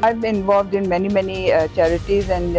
I've been involved in many charities and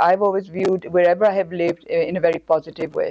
I've always viewed wherever I have lived in a very positive way।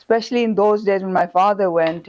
especially in those days when my father went,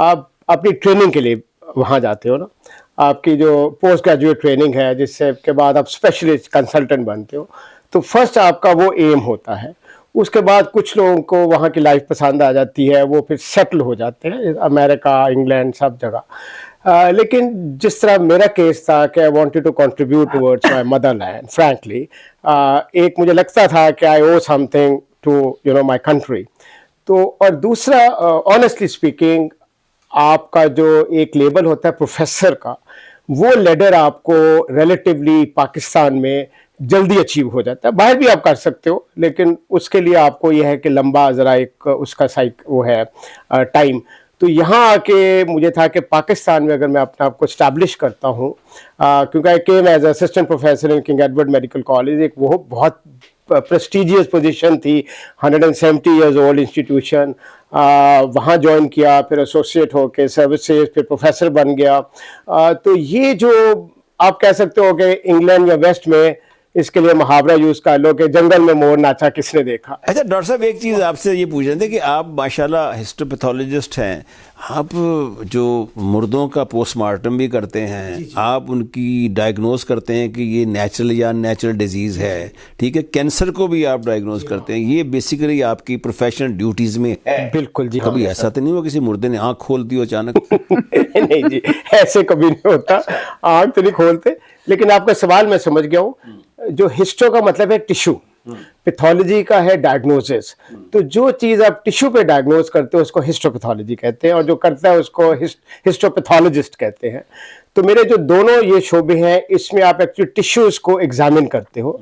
آپ اپنی training کے لیے وہاں جاتے ہو نا, آپ کی جو پوسٹ گریجویٹ ٹریننگ ہے جس سے کے بعد آپ اسپیشلسٹ کنسلٹنٹ بنتے ہو, تو فرسٹ آپ کا وہ ایم ہوتا ہے. اس کے بعد کچھ لوگوں کو وہاں کی لائف پسند آ جاتی ہے, وہ پھر سیٹل ہو جاتے ہیں امریکہ, انگلینڈ, سب جگہ. لیکن جس طرح میرا کیس تھا کہ I wanted to contribute towards my motherland, frankly ایک مجھے لگتا تھا کہ I owe something to my country. تو اور دوسرا, آنیسٹلی اسپیکنگ, آپ کا جو ایک لیبل ہوتا ہے پروفیسر کا, وہ لیڈر آپ کو ریلیٹیولی پاکستان میں جلدی اچیو ہو جاتا ہے. باہر بھی آپ کر سکتے ہو, لیکن اس کے لیے آپ کو یہ ہے کہ لمبا ذرا ایک اس کا وہ ہے ٹائم. تو یہاں آ کے مجھے تھا کہ پاکستان میں اگر میں اپنے آپ کو اسٹیبلش کرتا ہوں, کیونکہ I came as assistant professor in king Edward medical college, ایک وہ بہت پریسٹیجیس پوزیشن تھی, 170 ایئرز اولڈ انسٹیٹیوشن. وہاں جوائن کیا, پھر ایسوسیٹ ہو کے سروسز, پھر پروفیسر بن گیا. تو یہ جو آپ کہہ سکتے ہو کہ انگلینڈ یا ویسٹ میں اس کے لیے محاورہ یوز کر لو کہ جنگل میں مور ناچا کس نے دیکھا. اچھا ڈاکٹر صاحب, ایک چیز آپ سے یہ پوچھ رہے تھے کہ آپ ماشاءاللہ ہسٹوپیتھولوجسٹ ہیں, آپ جو مردوں کا پوسٹ مارٹم بھی کرتے ہیں, آپ ان کی ڈائگنوز کرتے ہیں کہ یہ نیچرل یا نیچرل ڈیزیز ہے, ٹھیک ہے, کینسر کو بھی آپ ڈائگنوز کرتے ہیں. یہ بیسیکلی آپ کی پروفیشنل ڈیوٹیز میں ہے. بالکل جی. کبھی ایسا تو نہیں ہوا کسی مردے نے آنکھ کھول دی اچانک؟ نہیں جی, ایسے کبھی نہیں ہوتا, آنکھ تو نہیں کھولتے. لیکن آپ کا سوال میں سمجھ گیا ہوں. جو ہسٹو کا مطلب ہے ٹیشو, پیتھولوجی کا ہے ڈائگنوسس. تو جو چیز آپ ٹیشو پہ ڈائگنوز کرتے ہو اس کو ہسٹوپیتھولوجی کہتے ہیں, اور جو کرتا ہے اس کو ہسٹوپیتھولوجسٹ کہتے ہیں. تو میرے جو دونوں یہ شعبے ہیں, اس میں آپ ایکچولی ٹیشوز کو ایگزامن کرتے ہو.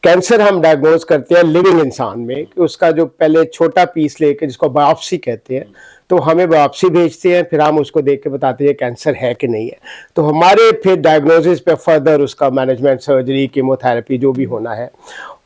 کینسر ہم ڈائگنوز کرتے ہیں لیونگ انسان میں, کہ اس کا جو پہلے چھوٹا پیس لے کے جس کو بایوپسی کہتے ہیں, تو ہمیں بایوپسی بھیجتے ہیں, پھر ہم اس کو دیکھ کے بتاتے ہیں کینسر ہے کہ نہیں ہے. تو ہمارے پھر ڈائگنوسس پہ فردر اس کا مینجمنٹ, سرجری, کیمو تھراپی جو بھی ہونا ہے.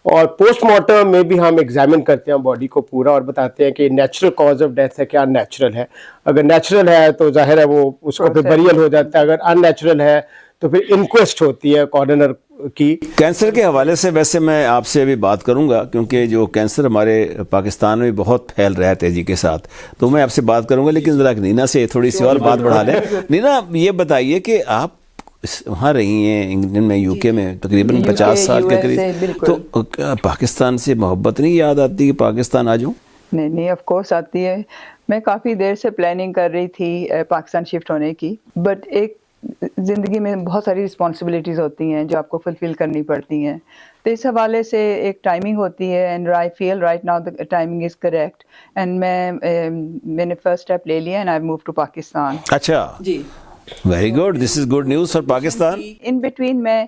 اور پوسٹ مارٹم میں بھی ہم ایگزامن کرتے ہیں باڈی کو پورا, اور بتاتے ہیں کہ نیچرل کاز آف ڈیتھ ہے کیا نیچرل ہے. اگر نیچرل ہے تو ظاہر ہے وہ اس کو پھر بریل ہو جاتا ہے, اگر ان نیچرل ہے تو پھر انکویسٹ ہوتی ہے کارونر کی. کینسر کے حوالے سے ویسے میں آپ سے ابھی بات کروں گا, کیونکہ جو کینسر ہمارے پاکستان میں بہت پھیل رہا ہے تیزی کے ساتھ, تو میں آپ سے بات کروں گا. لیکن ذرا نینا سے تھوڑی سی اور بات بڑھا لیں. نینا, یہ بتائیے کہ آپ وہاں رہی ہیں انگلینڈ میں, یو کے میں, تقریباً 50 سال کے قریب, تو پاکستان سے محبت نہیں یاد آتی کہ پاکستان آ جاؤں؟ نہیں, آف کورس آتی ہے. میں کافی دیر سے پلاننگ کر رہی تھی پاکستان شفٹ ہونے کی, بٹ ایک زندگی میں بہت ساری رسپانسبلٹیز ہوتی ہیں جو آپ کو فلفل کرنی پڑتی ہیں. تو اس حوالے سے ایک ٹائمنگ ہوتی ہے, and I feel right now the timing is correct, and میں نے فرسٹ اسٹیپ لے لیا, and I move to Pakistan. اچھا جی, very good, this is good news for Pakistan. In between میں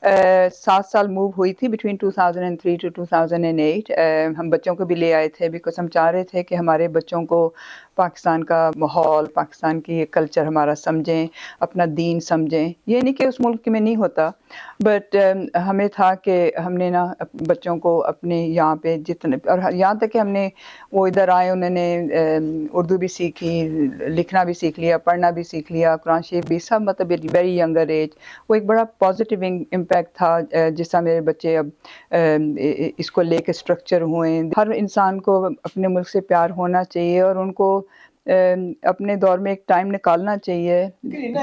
7 سال موو ہوئی تھی, بٹوین 2003 ٹو 2008. ہم بچوں کو بھی لے آئے تھے, بیکاز ہم چاہ رہے تھے کہ ہمارے بچوں کو پاکستان کا ماحول, پاکستان کی کلچر ہمارا سمجھیں, اپنا دین سمجھیں. یہ نہیں کہ اس ملک میں نہیں ہوتا, بٹ ہمیں تھا کہ ہم نے نا بچوں کو اپنے یہاں پہ جتنے, اور یہاں تک کہ ہم نے وہ ادھر آئے, انہوں نے اردو بھی سیکھی, لکھنا بھی سیکھ لیا, پڑھنا بھی سیکھ لیا, قرآن شریف بھی, سب مطلب ویری ینگر ایج. وہ ایک بڑا پازیٹیو امپیکٹ تھا جس طرح میرے بچے اب اس کو لے کے اسٹرکچر ہوئے. ہر انسان کو اپنے ملک سے پیار ہونا چاہیے, اور ان کو اپنے دور میں ایک ٹائم نکالنا چاہیے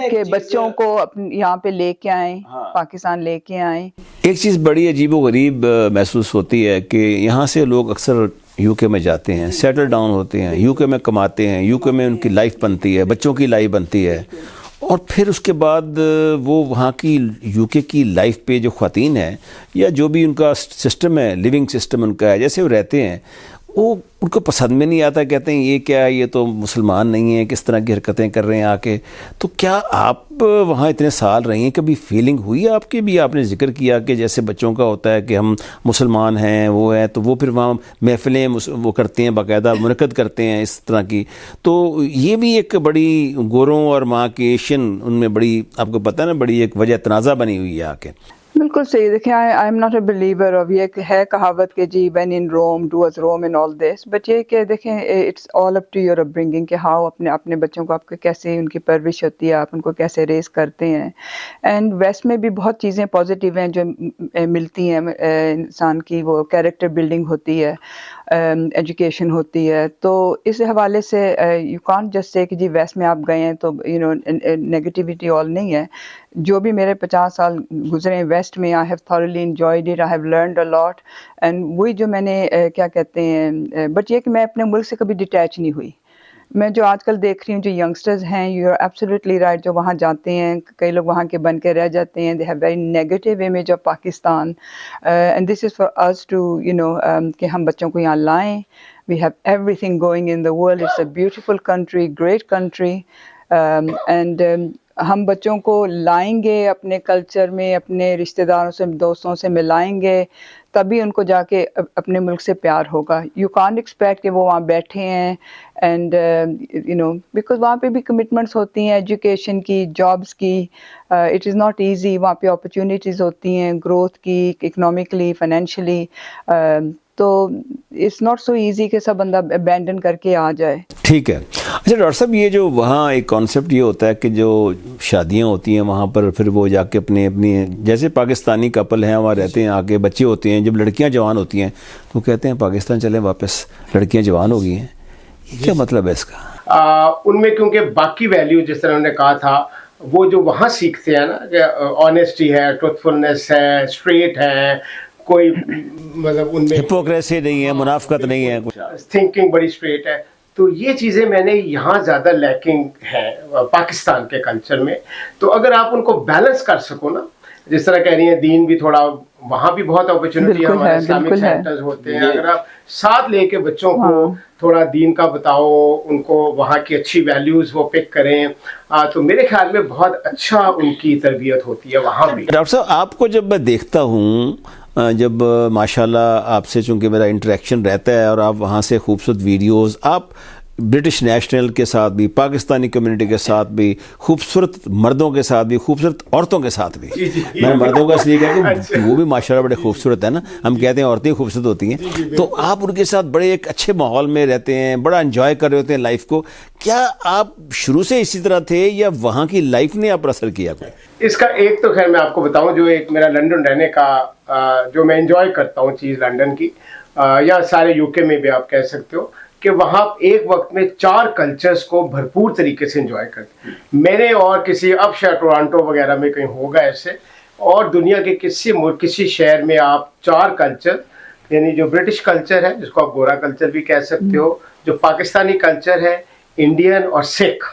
کہ بچوں کو یہاں پہ لے کے آئیں, پاکستان لے کے آئیں. ایک چیز بڑی عجیب و غریب محسوس ہوتی ہے کہ یہاں سے لوگ اکثر یو کے میں جاتے ہیں, سیٹل ڈاؤن ہوتے ہیں, یو کے میں کماتے ہیں, یو کے میں ان کی لائف بنتی ہے, بچوں کی لائف بنتی ہے, اور پھر اس کے بعد وہ وہاں کی یو کے کی لائف پہ جو خواتین ہیں, یا جو بھی ان کا سسٹم ہے, لیونگ سسٹم ان کا ہے, جیسے وہ رہتے ہیں, وہ ان کو پسند میں نہیں آتا. کہتے ہیں یہ کیا ہے, یہ تو مسلمان نہیں ہیں, کس طرح کی حرکتیں کر رہے ہیں آ کے. تو کیا آپ وہاں اتنے سال رہی ہیں, کبھی فیلنگ ہوئی آپ کی بھی؟ آپ نے ذکر کیا کہ جیسے بچوں کا ہوتا ہے کہ ہم مسلمان ہیں, وہ ہیں, تو وہ پھر وہاں محفلیں وہ کرتے ہیں, باقاعدہ منعقد کرتے ہیں اس طرح کی. تو یہ بھی ایک بڑی گوروں اور وہاں کے ایشین, ان میں بڑی, آپ کو پتہ ہے نا, بڑی ایک وجہ تنازع بنی ہوئی ہے آ کے. بالکل صحیح. دیکھیں, I am not a believer of, یہ ہے کہاوت کہ جی when in Rome do as Rome in all this, but یہ کہ دیکھیں it's all up to your upbringing, کہ ہاؤ اپنے بچوں کو آپ کو کیسے ان کی پرورش ہوتی ہے, آپ ان کو کیسے ریز کرتے ہیں. اینڈ ویسٹ میں بھی بہت چیزیں پازیٹیو ہیں جو ملتی ہیں انسان کی, وہ کیریکٹر بلڈنگ ہوتی ہے. ایجوکیشن ہوتی ہے. تو اس حوالے سے یو کانٹ جسٹ سے کہ جی ویسٹ میں آپ گئے ہیں تو نیگیٹیوٹی آل نہیں ہے. جو بھی میرے 50 سال گزرے ہیں ویسٹ میں, I have thoroughly enjoyed it, I have learned a lot. And وہی جو میں نے کیا کہتے ہیں, بٹ یہ کہ میں اپنے ملک سے کبھی ڈیٹیچ نہیں ہوئی. میں جو آج کل دیکھ رہی ہوں جو ینگسٹرز ہیں, یو آر ایبسلیٹلی رائٹ, جو وہاں جاتے ہیں کئی لوگ وہاں کے بن کے رہ جاتے ہیں, they have very negative image of Pakistan, and this is for us to کہ ہم بچوں کو یہاں لائیں. We have everything going in the world, it's a beautiful country, great country, and ہم بچوں کو لائیں گے اپنے کلچر میں, اپنے رشتہ داروں سے دوستوں سے ملائیں گے, تبھی ان کو جا کے اپنے ملک سے پیار ہوگا. یو کانٹ ایکسپیکٹ کہ وہ وہاں بیٹھے ہیں اینڈ بیکاز وہاں پہ بھی کمٹمنٹس ہوتی ہیں ایجوکیشن کی, جابس کی, اٹ از ناٹ ایزی. وہاں پہ اپرچونیٹیز ہوتی ہیں گروتھ کی, اکنامکلی, فائنینشلی, تو اٹس ناٹ سو ایزی کہ سب بندہ ابینڈن کر کے آ جائے. ٹھیک ہے. اچھا ڈاکٹر صاحب, یہ جو وہاں ایک کانسیپٹ یہ ہوتا ہے کہ جو شادیاں ہوتی ہیں وہاں پر, پھر وہ جا کے اپنی جیسے پاکستانی کپل ہیں وہاں رہتے ہیں, آگے بچے ہوتے ہیں, جب لڑکیاں جوان ہوتی ہیں تو کہتے ہیں پاکستان چلیں واپس, لڑکیاں جوان ہو گئی ہیں. کیا مطلب ہے اس کا؟ ان میں کیونکہ باقی ویلیو جس طرح انہوں نے کہا تھا وہ جو وہاں سیکھتے ہیں نا, کہ آنیسٹی ہے, ٹروتھفلنس ہے, اسٹریٹ ہے, کوئی مطلب ان میں ہپوکریسی نہیں ہے, منافقت نہیں ہے, تھنکنگ بڑی اسٹریٹ ہے. تو یہ چیزیں میں نے یہاں زیادہ لیکنگ ہے پاکستان کے کلچر میں. تو اگر آپ ان کو بیلنس کر سکو نا, جس طرح کہہ رہی ہیں دین بھی تھوڑا, وہاں بھی بہت اپرچونیٹی ہے, ہمارے اسلامک سینٹرز ہوتے ہیں, اگر آپ ساتھ لے کے بچوں کو تھوڑا دین کا بتاؤ, ان کو وہاں کی اچھی ویلیوز وہ پک کریں, تو میرے خیال میں بہت اچھا ان کی تربیت ہوتی ہے وہاں بھی. ڈاکٹر صاحب آپ کو جب میں دیکھتا ہوں, جب ماشاءاللہ آپ سے چونکہ میرا انٹریکشن رہتا ہے اور آپ وہاں سے خوبصورت ویڈیوز, آپ برٹش نیشنل کے ساتھ بھی, پاکستانی کمیونٹی کے ساتھ بھی, خوبصورت مردوں کے ساتھ بھی, خوبصورت عورتوں کے ساتھ بھی. میں مردوں کا اس لیے کہا کہ وہ بھی ماشاءاللہ بڑے خوبصورت ہیں نا, ہم کہتے ہیں عورتیں خوبصورت ہوتی ہیں, تو آپ ان کے ساتھ بڑے ایک اچھے ماحول میں رہتے ہیں, بڑا انجوائے کر رہے ہوتے ہیں لائف کو. کیا آپ شروع سے اسی طرح تھے یا وہاں کی لائف نے آپ پر اثر کیا؟ اس کا ایک تو خیر میں آپ کو بتاؤں, جو ایک میرا لنڈن رہنے کا جو میں انجوائے کرتا ہوں چیز لنڈن کی, یا سارے یو کے میں بھی آپ کہہ سکتے ہو, کہ وہاں ایک وقت میں 4 کلچرز کو بھرپور طریقے سے انجوائے کرتے ہیں. میں نے اور کسی, اب شاید ٹورانٹو وغیرہ میں کہیں ہوگا ایسے, اور دنیا کے کسی ملک, کسی شہر میں آپ 4 کلچر, یعنی جو برٹش کلچر ہے جس کو آپ گورا کلچر بھی کہہ سکتے ہو, جو پاکستانی کلچر ہے, انڈین اور سکھ,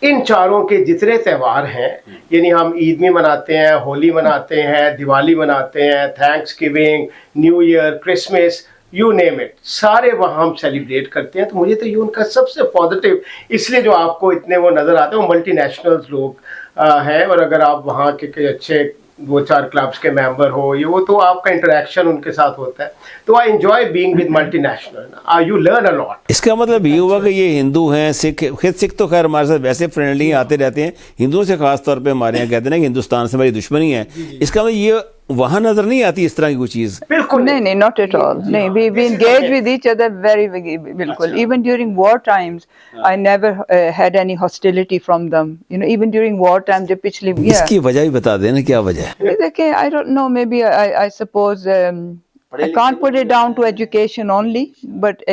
ان چاروں کے جتنے تہوار ہیں, یعنی ہم عید بھی مناتے ہیں, ہولی مناتے ہیں, دیوالی مناتے ہیں, Thanksgiving, New Year, Christmas, you name it, سارے وہاں ہم سیلیبریٹ کرتے ہیں. تو مجھے تو یہ ان کا سب سے پازیٹیو, اس لیے جو آپ کو اتنے وہ نظر آتے ہیں, وہ ملٹی نیشنلز لوگ ہیں, اور اگر آپ وہاں کے اچھے 2-4 کلبس کے ممبر ہو, یہ وہ, تو آپ کا انٹریکشن ان کے ساتھ ہوتا ہے. تو I enjoy being with multinational, you learn a lot. اس کا مطلب یہ ہوا کہ یہ ہندو ہیں, سکھ تو خیر ہمارے ساتھ ویسے فرینڈلی آتے رہتے ہیں, ہندوؤں سے خاص طور پہ ہمارے یہاں کہتے ہیں کہ ہندوستان سے ہماری دشمنی ہے. اس کا مطلب یہ وہاں نظر نہیں آتی اس طرح کی کوئی چیز؟ بالکل نہیں, not at all. نہیں, we engage with each other very بالکل. Even during war times, I never had any hostility from them. Even during war time, جب پچھلی اس کی وجہ بھی بتا دیں نا, کیا وجہ ہے؟ دیکھیں, I don't know, maybe I suppose I can't put it down to education only, but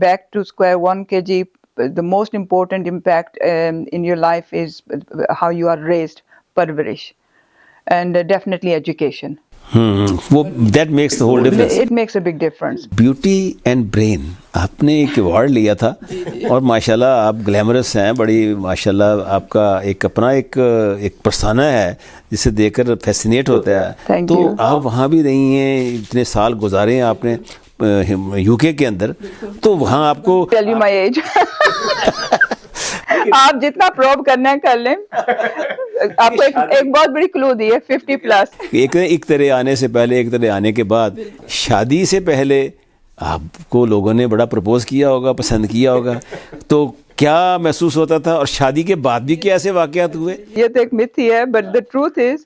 back to square one, KG, the most important impact in your life is how you are raised, parvarish, and definitely education. That makes the whole difference. It makes a big difference. Beauty and brain, آپ نے ایک award لیا تھا, اور ماشاءاللہ آپ glamorous ہیں بڑی, ماشاءاللہ آپ کا ایک اپنا ایک پرسانا ہے جسے دیکھ کر فیسینیٹ ہوتا ہے. تو آپ وہاں بھی رہی ہیں, اتنے سال گزارے ہیں آپ نے یو کے اندر, تو وہاں آپ کو Tell you my age. آپ جتنا پروب کرنا ہے کر لیں. آپ کو ایک بہت بڑی کلو دی ہے, 50+. ایک طرح آنے سے پہلے, ایک طرح آنے کے بعد, شادی سے پہلے آپ کو لوگوں نے بڑا پرپوز کیا ہوگا, پسند کیا ہوگا, تو کیا محسوس ہوتا تھا, اور شادی کے بعد بھی کیا ایسے واقعات ہوئے؟ یہ تو ایک myth ہی ہے, but the truth is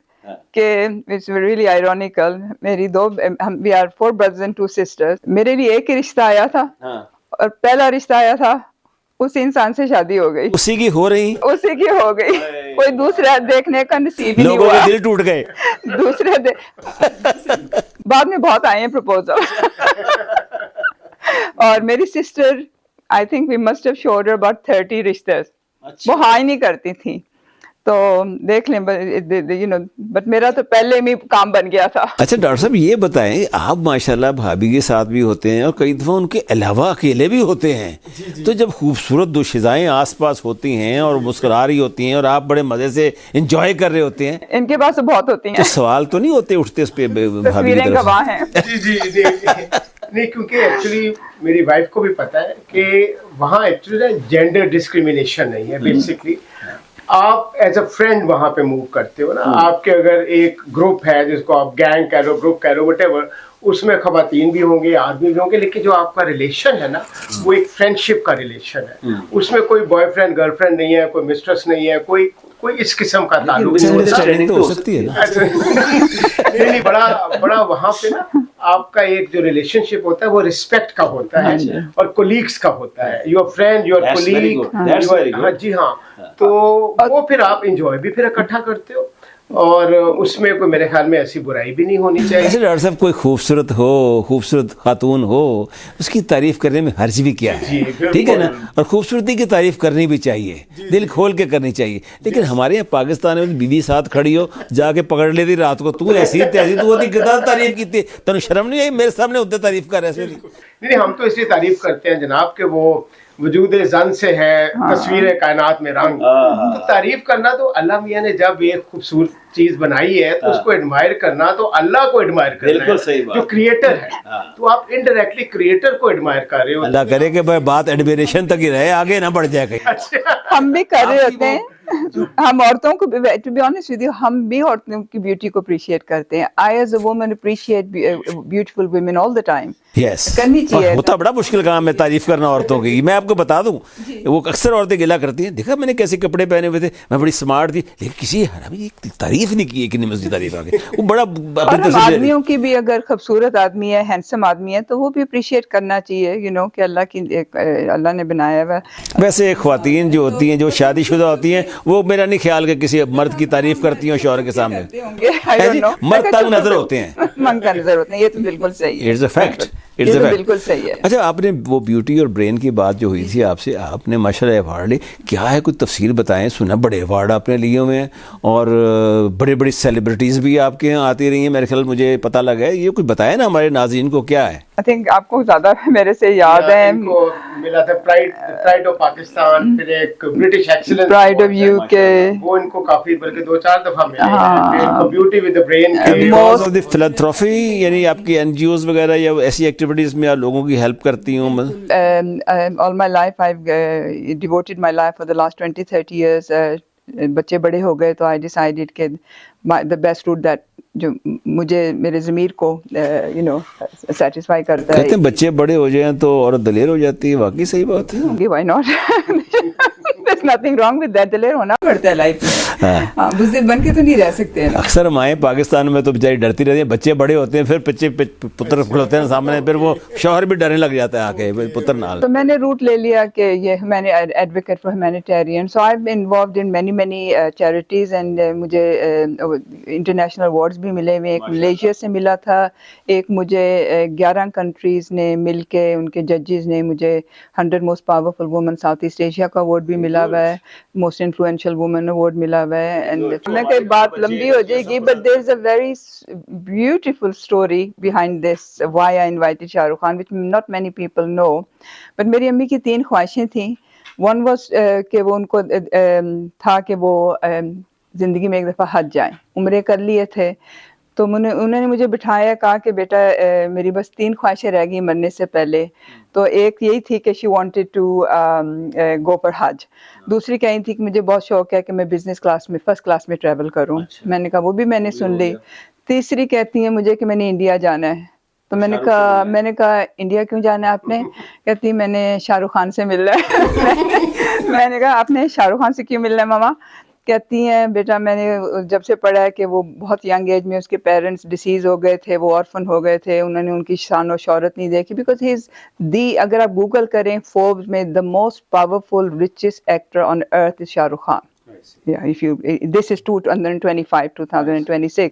کہ it's really ironical. میری we are 4 brothers and 2 sisters. میرے لیے ایک ہی رشتہ آیا تھا, اور پہلا رشتہ آیا تھا, اسی انسان سے شادی ہو گئی, اسی کی ہو رہی, اسی کی ہو گئی, کوئی دوسرا دیکھنے کا نصیب ہی نہیں ہوا. لوگوں کے دل ٹوٹ گئے. دوسرے بعد میں بہت آئے ہیں پرپوزل. اور میری sister I think we must have should about 30 رشتے، وہ ہاں ہی نہیں کرتی تھیں. تو دیکھ لیں بٹ میرا تو پہلے میں کام بن گیا تھا. اچھا ڈاکٹر صاحب یہ بتائیں، آپ ماشاءاللہ بھابھی کے ساتھ بھی ہوتے ہیں اور کئی دفعہ ان کے علاوہ اکیلے بھی ہوتے ہیں، تو جب خوبصورت دو شزائیں آس پاس ہوتی ہیں اور مسکرا رہی ہوتی ہیں اور آپ بڑے مزے سے انجوائے کر رہے ہوتے ہیں، ان کے پاس تو بہت ہوتی تو ہیں، سوال تو نہیں ہوتے اٹھتے اس پہ بھابھی کی تصویریں طرف سے؟ گواہ ہیں. جی نہیں، کیونکہ ایکچولی میری وائف کو بھی پتا ہے کہ وہاں ایکچولی جینڈر ڈسکریمنیشن نہیں ہے. بیسکلی آپ ایز اے فرینڈ وہاں پہ موو کرتے ہو نا. آپ کے اگر ایک گروپ ہے جس کو آپ گینگ کہہ لو، گروپ کہہ لو، وٹ ایور، اس میں خواتین بھی ہوں گے، آدمی بھی ہوں گے، لیکن جو آپ کا ریلیشن ہے نا وہ ایک فرینڈ شپ کا ریلیشن ہے. اس میں کوئی بوائے فرینڈ گرل فرینڈ نہیں ہے، کوئی مسٹرس نہیں ہے، کوئی اس قسم کا تعلق نہیں ہوتا. Understanding تو ہو سکتی ہے نا. نہیں، بڑا وہاں پہ نا آپ کا ایک جو ریلیشن شپ ہوتا ہے وہ رسپیکٹ کا ہوتا ہے اور کولیگس کا ہوتا ہے. Your friend, your colleague. ہاں جی ہاں. تو وہ پھر آپ انجوائے بھی پھر اکٹھا کرتے ہو، اور اس میں کوئی میرے خیال میں ایسی برائی بھی نہیں ہونی چاہیے. ایسے ڈاکٹر صاحب کوئی خوبصورت خاتون ہو، اس کی تعریف کرنے میں حرج بھی کیا ہے، ٹھیک ہے نا، اور خوبصورتی کی تعریف کرنی بھی چاہیے، دل کھول کے کرنی چاہیے. لیکن ہمارے یہاں پاکستان میں بیوی ساتھ کھڑی ہو، جا کے پکڑ لیتی رات کو، تو ایسی تو ہوتی کتنا تعریف کی، تمہیں شرم نہیں آئی میرے سامنے ہوتے تعریف کر ایسے؟ نہیں، ہم تو اس لیے تعریف کرتے ہیں جناب کہ وہ وجود زن سے ہے، تصویر کائنات میں رنگ. تو تعریف کرنا تو اللہ میاں نے جب ایک خوبصورت چیز بنائی ہے تو اس کو ایڈمائر کرنا تو اللہ کو ایڈمائر کرنا ہے جو کریٹر ہے. تو آپ انڈائریکٹلی کریٹر کو ایڈمائر کر رہے ہو. اللہ کرے کہ بات ایڈمیریشن تک ہی رہے، آگے نہ بڑھ جائے کہیں. ہم بھی کر رہے ہوتے ہیں، ہم عورتوں کو to be honest with you, ہم بھی عورتوں کی بیوٹی کو اپریشیٹ کرتے ہیں. I as a woman appreciate beautiful women all the time. Yes, کرنی چاہیے. ہوتا بڑا مشکل کام ہے تعریف کرنا عورتوں کی. میں آپ کو بتا دوں، وہ اکثر عورتیں گلا کرتی ہیں، دیکھا میں نے کیسے کپڑے پہنے ہوئے تھے، میں بڑی اسمارٹ تھی، لیکن کسی حرامی تعریف نہیں کی، کتنی مزید تعریف آ گئی. وہ بڑا آدمیوں کی بھی اگر خوبصورت آدمی ہے، ہینڈسم آدمی ہے، تو وہ بھی اپریشیٹ کرنا چاہیے، کہ اللہ نے بنایا ہوا. ویسے خواتین جو ہوتی ہیں، جو شادی شدہ ہوتی ہیں، وہ میرا نہیں خیال کہ کسی مرد کی تعریف کرتی ہیں شوہر کے سامنے. مرد تنگ نظر ہوتے ہیں، من کا نظر ہوتے ہیں. یہ تو بالکل صحیح ہے، اٹس اے فیکٹ. بالکل صحیح ہے. اچھا، آپ نے وہ بیوٹی اور برین کی بات جو ہوئی تھی آپ سے، آپ نے ماشاء اللہ ایوارڈ لی، کیا ہے کوئی تفصیل بتائیں؟ سنا بڑے ایوارڈ آپ نے لیے ہوئے ہیں اور بڑے بڑی سیلیبریٹیز بھی آپ کے یہاں آتی رہی ہیں، میرے خیال مجھے پتہ لگا ہے. یہ کچھ بتائیں نا ہمارے ناظرین کو، کیا ہے؟ I think آپ کو زیادہ میرے سے یاد ہے. ان کو ملا تھا پرائڈ آف پاکستان، پھر ایک British excellence pride of UK، وہ ان کو کافی بلکہ 2-4 دفعہ ملے ہیں. پھر ان کو beauty with brain because of the philanthropy, یعنی آپ کی NGOs وغیرہ یا ایسی ایکٹیویٹیز میں آپ لوگوں کی ہیلپ کرتی ہوں. all my life I've devoted my life for the last 20-30 years. بچے بڑے ہو گئے تو I decided کہ the best route that جو مجھے میرے ضمیر کو سیٹسفائی کرتا ہے. کہتے ہیں بچے بڑے ہو جائیں تو عورت دلیر ہو جاتی ہے، واقعی صحیح بات ہے. Why not? There's nothing wrong with that. دلیر ہونا پڑتا ہے لائف میں، بزدل بن کے تو نہیں رہ سکتے. اکثر مائیں پاکستان میں تو بیچاری ڈرتی رہتی ہیں، بچے بڑے ہوتے ہیں، پھر پتر کھلوتے ہیں سامنے، پھر وہ شوہر بھی ڈرنے لگ جاتا ہے آ کے پتر نال. تو میں نے روٹ لے لیا کہ یہ میں نے advocate for humanitarian. So I been involved in many charities and مجھے انٹرنیشنل ایوارڈز بھی ملے ہوئے. ایک ملیشیا سے ملا تھا، ایک مجھے 11 کنٹریز نے مل کے ان کے ججز نے مجھے 100 most powerful women South East Asia کا ایوارڈ بھی ملا ہوا ہے، موسٹ انفلوئنشل وومن ایوارڈ ملا ہوا ہے. اینڈ میں کہ بات لمبی ہو جائے گی، but there is a very beautiful story behind this why I invited Shah Rukh Khan which not many people know. but میری امی کی 3 خواہشیں تھیں. one was کہ وہ ان کو تھا کہ وہ زندگی میں ایک دفعہ حج جائیں. عمرے کر لیے تھے تو انہوں نے مجھے بٹھایا، کہا کہ بیٹا میری بس 3 خواہشیں رہ گئی مرنے سے پہلے. تو ایک یہی تھی کہ she wanted to go for حج. دوسری کہیں تھی کہ مجھے بہت شوق ہے کہ میں بزنس کلاس میں فرسٹ کلاس میں ٹریول کروں. میں نے کہا وہ بھی میں نے سن لی. تیسری کہتی ہیں مجھے کہ میں نے انڈیا جانا ہے. تو میں نے کہا انڈیا کیوں جانا ہے آپ نے؟ کہتی میں نے شاہ رخ خان سے ملنا ہے. میں نے کہا آپ نے شاہ رخ خان سے کیوں ملنا ہے ماما؟ کہتی ہیں بیٹا میں نے جب سے پڑھا ہے کہ وہ بہت ینگ ایج میں اس کے پیرنٹس ڈیسیز ہو گئے تھے، وہ آرفن ہو گئے تھے، انہوں نے ان کی شان و شہرت نہیں دیکھی. بیکاز ہی از اگر آپ گوگل کریں فوربس میں the most powerful richest actor on earth is Shah Rukh Khan. Yeah, if you this is 2025 2026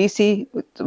DC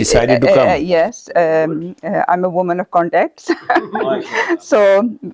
decided to come? Yes, I'm a woman of contacts. So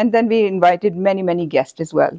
and then we invited many guests as well.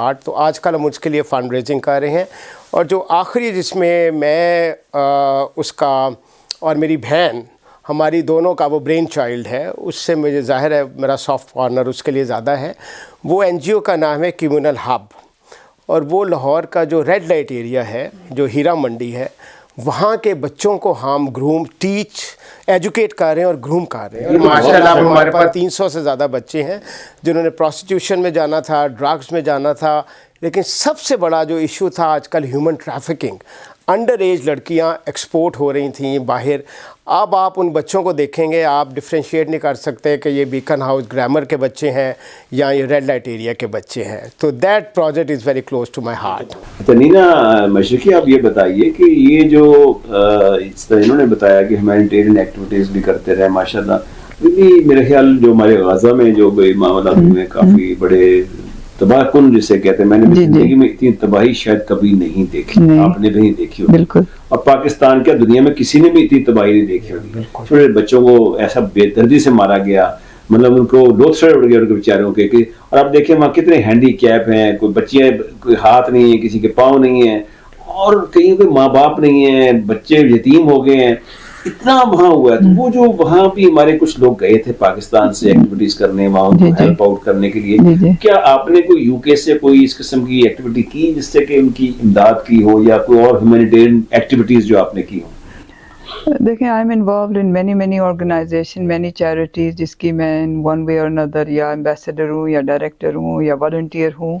Art. تو آج کل ہم اس کے لیے fund raising کر رہے ہیں. اور جو آخری جس میں میں اس کا اور میری بہن ہماری دونوں کا وہ برین چائلڈ ہے, اس سے مجھے ظاہر ہے میرا سافٹ کارنر اس کے لیے زیادہ ہے. وہ این جی او کا نام ہے کمیونل ہب, اور وہ لاہور کا جو ریڈ لائٹ ایریا ہے جو ہیرا منڈی ہے, وہاں کے بچوں کو ہم ٹیچ ایجوکیٹ کر رہے ہیں اور گروم کر رہے ہیں. ماشاء اللہ ہمارے پاس 300 سے زیادہ بچے ہیں جنہوں نے پروسٹیوشن میں جانا تھا, ڈرگس میں جانا تھا, لیکن سب سے بڑا جو ایشو تھا آج کل ہیومن ٹریفکنگ. انڈر ایج لڑکیاں ایکسپورٹ ہو رہی تھیں باہر. اب آپ ان بچوں کو دیکھیں گے, آپ ڈفرینشیٹ نہیں کر سکتے کہ یہ بیکن ہاؤس گرامر کے بچے ہیں یا یہ ریڈ لائٹ ایریا کے بچے ہیں. تو that project is very close to my heart. Tanina Mashriqi, آپ یہ بتائیے کہ یہ جو اس طرح انہوں نے بتایا کہ ہیومینیٹیرین ایکٹیویٹیز بھی کرتے رہے ماشاء اللہ, میرے خیال جو ہمارے غزہ میں جو معاملات ہوئے کافی بڑے تباہ کن جسے کہتے ہیں, میں نے زندگی میں اتنی تباہی شاید کبھی نہیں دیکھی, آپ نے بھی نہیں دیکھی ہوگی. بالکل. اور پاکستان کیا دنیا میں کسی نے بھی اتنی تباہی نہیں دیکھی ہوگی. چھوٹے بچوں کو ایسا بے دردی سے مارا گیا, مطلب ان کو لوتھڑے اڑ گئے ان کے بیچاروں کے. اور آپ دیکھیں وہاں کتنے ہینڈی کیپ ہیں, کوئی بچے کوئی ہاتھ نہیں ہے, کسی کے پاؤں نہیں ہیں, اور کہیں کوئی ماں باپ نہیں ہیں, بچے یتیم ہو گئے ہیں. اتنا وہاں ہوا ہے. تو وہ جو وہاں بھی ہمارے کچھ لوگ گئے تھے پاکستان سے ایکٹیویٹیز کرنے, وہاں ان کو ہیلپ آؤٹ کرنے کے لیے, کیا آپ نے کوئی یو کے سے کوئی اس قسم کی ایکٹیویٹی کی جس سے کہ ان کی امداد کی ہو, یا کوئی اور ہیومینیٹیرین ایکٹیویٹیز جو آپ نے کی ہوں؟ دیکھیں, I am involved in many organisation, many charities, جس کی میں ون وے اور اندر یا ایمبیسڈر ہوں یا ڈائریکٹر ہوں یا والنٹیئر ہوں.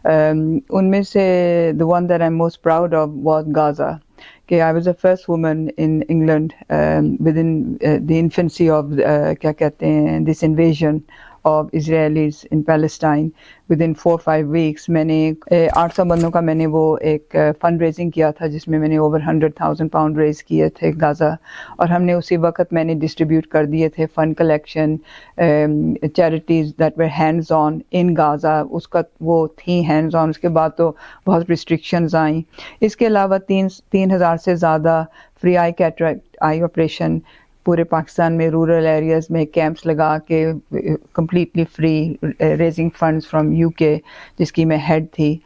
ان میں سے the one that I'm most proud of was Gaza. کہ I was the first woman in England within the infancy of کیا کہتے ہیں this invasion of Israelis in Palestine. within 4-5 weeks میں نے 800 بندوں کا میں نے وہ ایک فنڈ ریزنگ کیا تھا جس میں میں نے over 100,000 پاؤنڈ ریز کیے تھے غزہ, اور ہم نے اسی وقت میں نے ڈسٹریبیوٹ کر دیے تھے fund collection charities that were hands on in Gaza. اس کا وہ تھی ہینڈز آن, اس کے بعد تو بہت ریسٹرکشنز آئیں. اس کے علاوہ 3,000 سے زیادہ free eye cataract eye operation پورے پاکستان میں رورل ایریاز میں کیمپس لگا کے completely free raising funds from UK, جس کی میں ہیڈ تھی.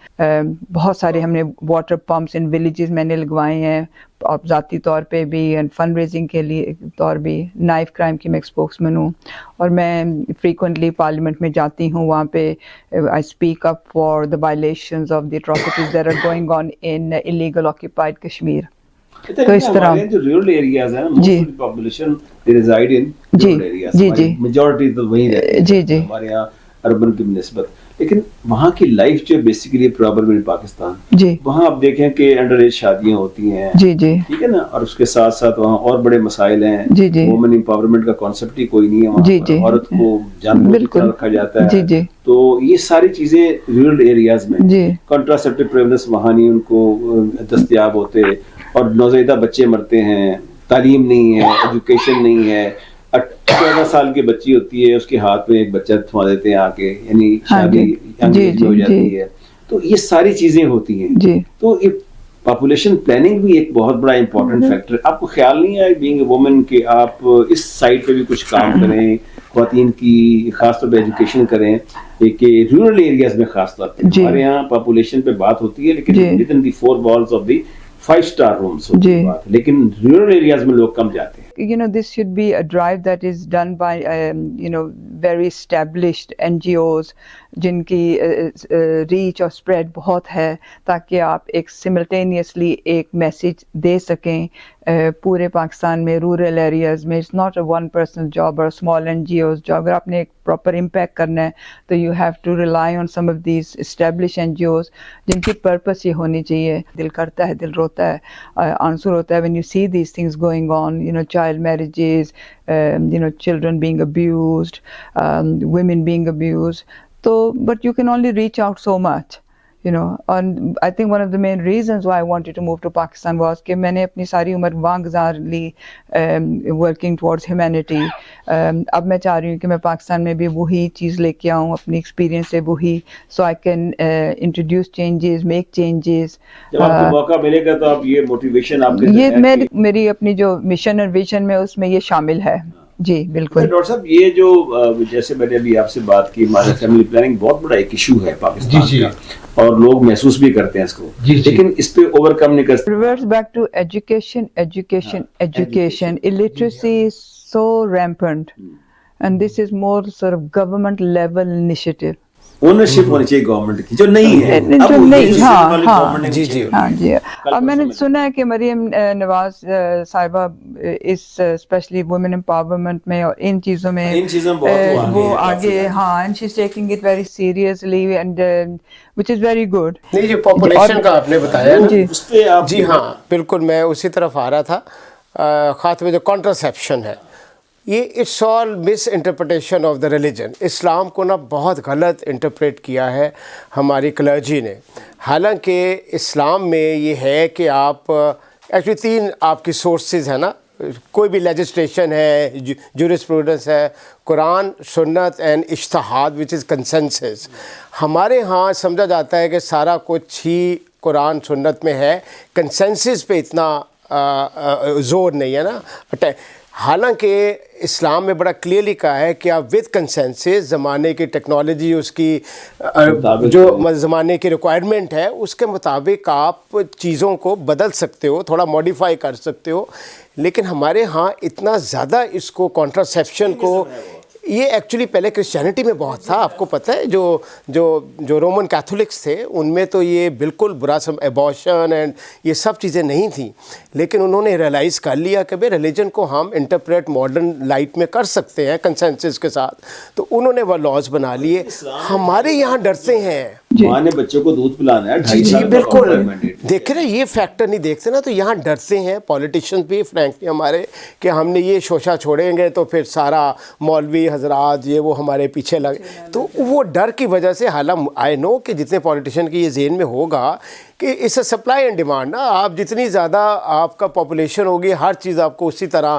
بہت سارے ہم نے واٹر پمپس ان ولیجز میں نے لگوائے ہیں, اور ذاتی طور پہ بھی اینڈ فنڈ ریزنگ کے لیے طور بھی. نائف کرائم کی میں اسپوکس مین ہوں, اور میں فریکوینٹلی پارلیمنٹ میں جاتی ہوں. وہاں پہ I speak up for the violations of the atrocities that are going on in illegal occupied Kashmir. تو اس طرح جو رورل ایریاز ہیں نا, most of the population they reside in rural areas, majority تو وہیں رہتی ہے ہمارے یہاں اربن کی نسبت. لیکن وہاں کی لائف جو بیسیکلی پرابلم ان پاکستان, وہاں آپ دیکھیں کہ انڈر ایج شادیاں ہوتی ہیں, ٹھیک ہے نا, اور اس کے ساتھ ساتھ وہاں اور بڑے مسائل ہیں. وومن امپاورمنٹ کا کانسیپٹ ہی کوئی نہیں ہے وہاں, عورت کو جانور کی طرح رکھا جاتا ہے. تو یہ ساری چیزیں رورل ایریاز میں, کنٹراسیپٹیو پریولنس وہاں نہیں ان کو دستیاب ہوتے, اور نوزائیدہ بچے مرتے ہیں, تعلیم نہیں ہے, ایجوکیشن نہیں ہے. 14 سال کی بچی ہوتی ہے, اس کے ہاتھ میں ایک بچہ تھما دیتے ہیں آ کے, یعنی شادی انگیج ہو جاتی ہے. تو یہ ساری چیزیں ہوتی ہیں. تو یہ پاپولیشن پلاننگ بھی ایک بہت بڑا امپورٹنٹ فیکٹر. آپ کو خیال نہیں ہے بینگ اے وومن کہ آپ اس سائڈ پہ بھی کچھ کام کریں, خواتین کی خاص طور پہ ایجوکیشن کریں, کہ رورل ایریاز میں خاص طور پہ ہمارے یہاں پاپولیشن پہ بات ہوتی ہے لیکن with in the 4 walls of the 5-star rooms ہوتی ہے بات, لیکن رورل ایریاز میں لوگ کم جاتے ہیں. This should be a drive that is done by very established NGOs جن کی ریچ اور اسپریڈ بہت ہے, تاکہ آپ ایک سملٹینیسلی ایک میسیج دے سکیں پورے پاکستان میں رورل ایریاز میں. It's not a one person job اور اسمال NGOs جاب. اگر آپ نے ایک پراپر امپیکٹ کرنا ہے تو you have to rely on some of these establish NGOs جن کی پرپس یہ ہونی چاہیے. دل کرتا ہے, دل روتا ہے, آنسر ہوتا ہے when you see these things going on, child marriages, children being abused, women being abused. So, but you can only reach out so much, and I think one of the main reasons why I wanted to move to Pakistan was کہ میں نے اپنی ساری عمر وہاں گزار لی working towards humanity. اب میں چاہ رہی ہوں کہ میں پاکستان میں بھی وہی چیز لے کے آؤں, اپنی ایکسپیرینس سے وہی, so I can introduce changes, make changes. جب آپ کو موقع ملے گا تو آپ یہ موٹیویشن آپ کے یہ میری اپنی جو مشن اور ویژن میں اس میں یہ شامل ہے. جی بالکل. ڈاکٹر صاحب یہ جو جیسے میں نے ابھی آپ سے بات کی ہمارا فیملی پلاننگ بہت بڑا ایک ایشو ہے پاکستان کا اور لوگ محسوس بھی کرتے ہیں اس کو لیکن اس پہ اوور کم نہیں کر سکتے. Reverts back to education. Illiteracy is so rampant and this is more sort of government level initiative. Ownership ہونی چاہیے گورنمنٹ کی جو نہیں ہے. جو نہیں. جی جی ہاں جی. اور میں نے سنا ہے کہ مریم نواز صاحبہ اس اسپیشلی وومن امپاورمنٹ میں اور ان چیزوں میں وہ آگے and she is taking it very seriously and which is very good. نہیں جی پاپولیشن کا آپ نے بتایا نا جی ہاں بالکل میں اسی طرف آ رہا تھا. خاتمے جو کانٹرسیپشن ہے یہ it's all misinterpretation of the religion. Islam کو نا بہت غلط انٹرپریٹ کیا ہے ہماری کلرجی نے. حالانکہ اسلام میں یہ ہے کہ آپ ایکچولی 3 آپ کی سورسز ہیں نا, کوئی بھی لیجسلیشن ہے, جورسپروڈنس ہے, قرآن سنت اینڈ اجتہاد وچ از کنسنسس. ہمارے ہاں سمجھا جاتا ہے کہ سارا کچھ ہی قرآن سنت میں ہے, کنسنسس پہ اتنا زور نہیں ہے نا. حالانکہ اسلام میں بڑا کلیئرلی کہا ہے کہ آپ وتھ کنسنسس زمانے کی ٹیکنالوجی اس کی جو زمانے کی ریکوائرمنٹ ہے اس کے مطابق آپ چیزوں کو بدل سکتے ہو, تھوڑا ماڈیفائی کر سکتے ہو. لیکن ہمارے ہاں اتنا زیادہ اس کو کانٹرسیپشن کو یہ ایکچولی پہلے کرسچینٹی میں بہت تھا. آپ کو پتہ ہے جو رومن کیتھولکس تھے ان میں تو یہ بالکل برا ایبارشن اینڈ یہ سب چیزیں نہیں تھیں, لیکن انہوں نے ریئلائز کر لیا کہ بھائی ریلیجن کو ہم انٹرپریٹ ماڈرن لائٹ میں کر سکتے ہیں کنسنسس کے ساتھ, تو انہوں نے وہ لاز بنا لیے. ہمارے یہاں ڈرتے ہیں ماں نے بچوں کو دودھ پلانا ہے 2.5 سال بالکل دیکھیں نا یہ فیکٹر نہیں دیکھتے نا, تو یہاں ڈرتے ہیں پولیٹیشینس بھی فرینکلی ہمارے کہ ہم نے یہ شوشہ چھوڑیں گے تو پھر سارا مولوی حضرات یہ وہ ہمارے پیچھے لگے. تو وہ ڈر کی وجہ سے حالانکہ آئی نو کہ جتنے پولیٹیشین کی یہ ذہن میں ہوگا کہ اس سے سپلائی اینڈ ڈیمانڈ نا, آپ جتنی زیادہ آپ کا پاپولیشن ہوگی ہر چیز آپ کو اسی طرح.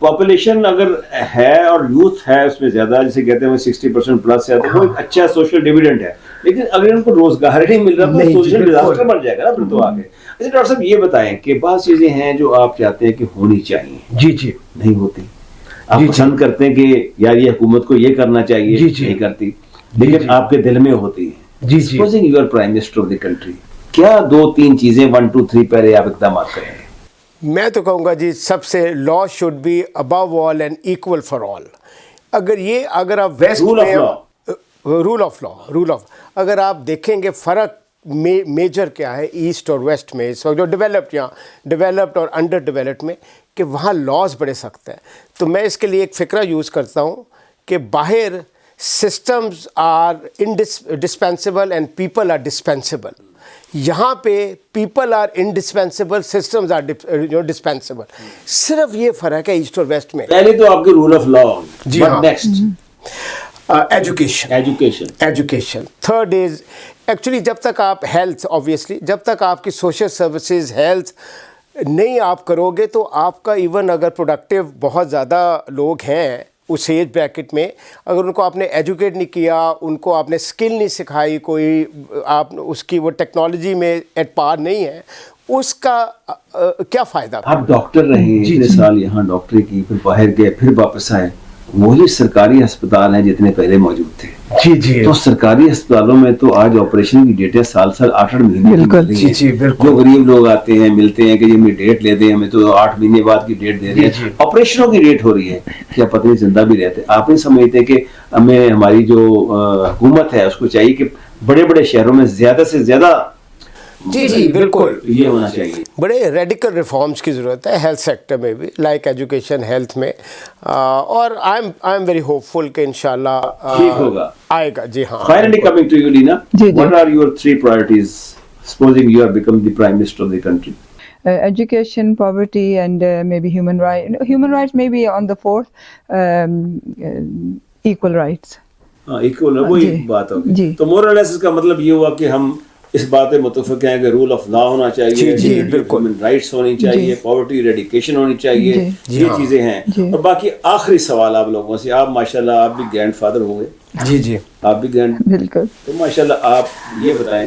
پاپولیشن اگر ہے اور یوتھ ہے اس میں زیادہ جسے کہتے ہیں 60% پلس ہے تو وہ ایک اچھا سوشل ڈیویڈنڈ ہے, لیکن اگر ان کو روزگار نہیں مل رہا تو سوشل ڈیزاسٹر بن جائے گا نا پھر تو آگے. اچھا ڈاکٹر صاحب یہ بتائیں کہ بعض چیزیں ہیں جو آپ چاہتے ہیں کہ ہونی چاہیے جی نہیں ہوتی, آپ پسند کرتے ہیں کہ یار یہ حکومت کو یہ کرنا چاہیے نہیں کرتی, لیکن آپ کے دل میں ہوتی ہے. Supposing you are prime minister of the country, کیا 2-3 چیزیں 1 2 3 پہلے آپ اقدامات کریں گے؟ میں تو کہوں گا جی سب سے law should be above all and equal for all. اگر آپ ویسٹ میں رول آف اگر آپ دیکھیں گے فرق میجر کیا ہے ایسٹ اور ویسٹ میں اس وقت جو ڈیولپڈ اور انڈر ڈیولپڈ میں, کہ وہاں لاز بڑے سخت ہیں. تو میں اس کے لیے ایک فکرہ یوز کرتا ہوں کہ باہر systems are indispensable and people are dispensable. یہاں پہ people are indispensable, systems are dispensable. صرف یہ فرق ہے ایسٹ اور ویسٹ میں. پہلے تو آپ کے رول آف لا جی ہاں. ایجوکیشن. تھرڈ از ایکچولی جب تک آپ ہیلتھ آبویسلی جب تک آپ کی سوشل سروسز ہیلتھ نہیں آپ کرو گے تو آپ کا ایون اگر پروڈکٹیو بہت زیادہ لوگ ہیں اس ایج بریکٹ میں, اگر ان کو آپ نے ایجوکیٹ نہیں کیا, ان کو آپ نے اسکل نہیں سکھائی, کوئی آپ اس کی وہ ٹیکنالوجی میں ایٹ پار نہیں ہے, اس کا کیا فائدہ؟ آپ ڈاکٹر رہے اتنے سال یہاں ڈاکٹری کی, پھر باہر گئے, پھر واپس آئے, وہی سرکاری ہسپتال ہیں جتنے پہلے موجود تھے. تو سرکاری ہسپتالوں میں تو آج آپریشن کی ڈیٹیں سال 8 مہینے بالکل. جو غریب لوگ آتے ہیں ملتے ہیں کہ یہ ہمیں ڈیٹ لے دیں, ہمیں تو 8 مہینے بعد کی ڈیٹ دے رہے ہیں, آپریشنوں کی ڈیٹ ہو رہی ہے, کیا پتہ نہیں زندہ بھی رہتے. آپ نہیں سمجھتے کہ ہمیں ہماری جو حکومت ہے اس کو چاہیے کہ بڑے بڑے شہروں میں زیادہ سے زیادہ جی بالکل یہ ہونا چاہیے, بڑے ریڈیکل ریفارمز کی ضرورت ہے ہیلتھ سیکٹر میں بھی, لائک ایجوکیشن ہیلتھ میں. اور آئی ایم ویری ہوپ فل کہ انشاءاللہ ٹھیک ہوگا, آئے گا. جی ہاں. Finally coming to you, Lina, what are your 3 priorities supposing you have become the prime minister of the country? Education, poverty and maybe human rights. Human rights may be on the 4th, equal rights. Equal وہی بات ہوگی. تو more or less اس کا مطلب یہ ہوا کہ ہم اس بات پہ متفق ہیں کہ رول آف لا ہونا چاہیے, ہیومن رائٹس ہونی چاہیے, پاورٹی ایریڈیکیشن ہونی چاہیے, یہ چیزیں ہیں. اور باقی آخری سوال آپ لوگوں سے, آپ ماشاءاللہ آپ بھی گرینڈ فادر ہو گئے, جی آپ بھی گرینڈ, بالکل, تو ماشاءاللہ آپ یہ بتائیں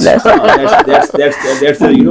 Bless. That's credit to you.